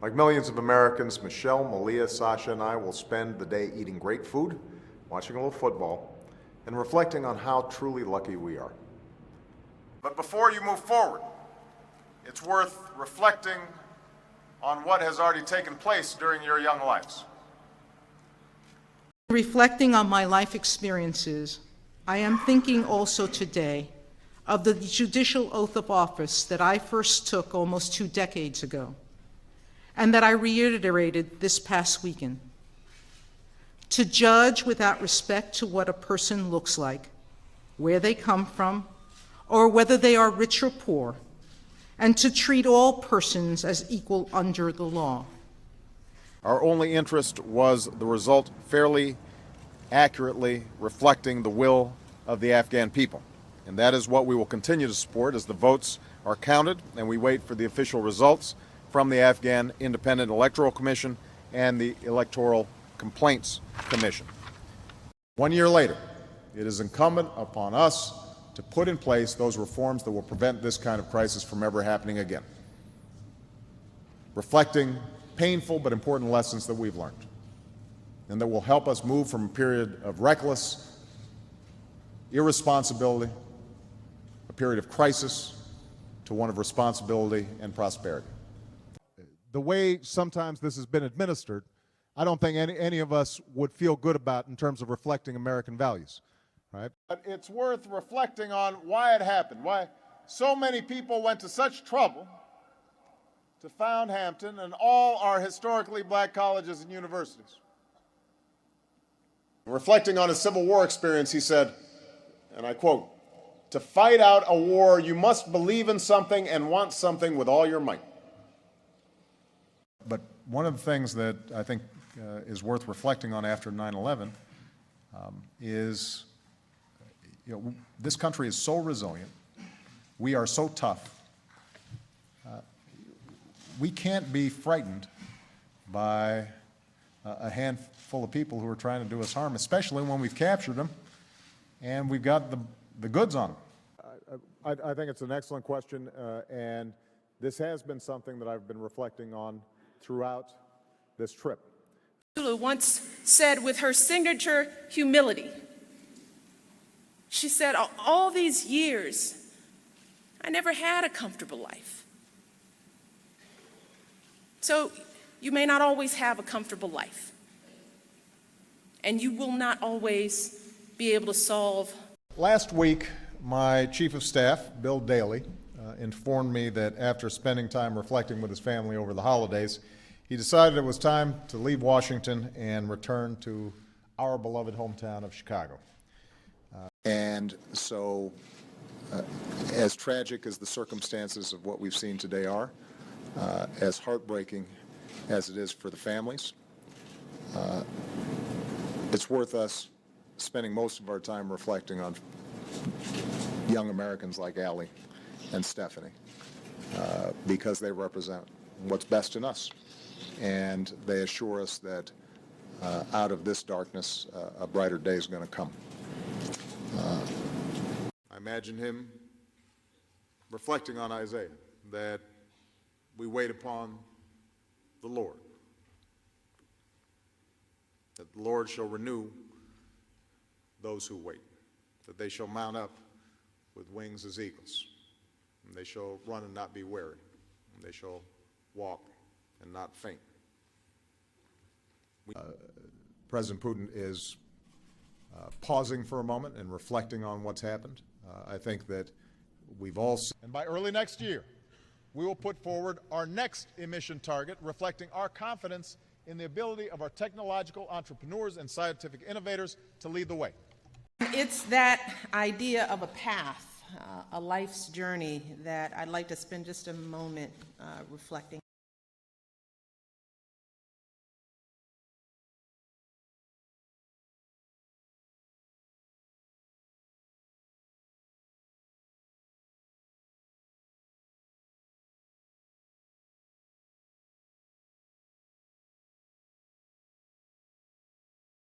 Like millions of Americans, Michelle, Malia, Sasha, and I will spend the day eating great food, watching a little football, and reflecting on how truly lucky we are. But before you move forward, it's worth reflecting on what has already taken place during your young lives. Reflecting on my life experiences, I am thinking also today of the judicial oath of office that I first took almost 2 decades ago, and that I reiterated this past weekend. To judge without respect to what a person looks like, where they come from, or whether they are rich or poor, and to treat all persons as equal under the law. Our only interest was the result fairly accurately reflecting the will of the Afghan people. And that is what we will continue to support as the votes are counted and we wait for the official results from the Afghan Independent Electoral Commission and the Electoral Complaints Commission. 1 year later, it is incumbent upon us to put in place those reforms that will prevent this kind of crisis from ever happening again, reflecting painful but important lessons that we've learned, and that will help us move from a period of reckless irresponsibility, a period of crisis, to one of responsibility and prosperity. The way sometimes this has been administered, I don't think any of us would feel good about in terms of reflecting American values, right? But it's worth reflecting on why it happened, why so many people went to such trouble to found Hampton and all our historically black colleges and universities. Reflecting on his Civil War experience, he said, and I quote, "To fight out a war, you must believe in something and want something with all your might." But one of the things that I think is worth reflecting on after 9/11 is, this country is so resilient. We are so tough. We can't be frightened by a handful of people who are trying to do us harm, especially when we've captured them and we've got the goods on them. I think it's an excellent question, and this has been something that I've been reflecting on throughout this trip. Lulu once said with her signature humility, she said, all these years, I never had a comfortable life. So you may not always have a comfortable life, and you will not always be able to solve. Last week, my Chief of Staff, Bill Daley, informed me that after spending time reflecting with his family over the holidays, he decided it was time to leave Washington and return to our beloved hometown of Chicago. And so, as tragic as the circumstances of what we've seen today are, as heartbreaking as it is for the families, it's worth us spending most of our time reflecting on young Americans like Allie and Stephanie, because they represent what's best in us. And they assure us that out of this darkness, a brighter day is going to come. I imagine him reflecting on Isaiah, that we wait upon the Lord, that the Lord shall renew those who wait, that they shall mount up with wings as eagles, and they shall run and not be weary, and they shall walk and not faint. President Putin is pausing for a moment and reflecting on what's happened. I think that we've all seen. And by early next year, we will put forward our next emission target, reflecting our confidence in the ability of our technological entrepreneurs and scientific innovators to lead the way. It's that idea of a path, a life's journey, that I'd like to spend just a moment reflecting.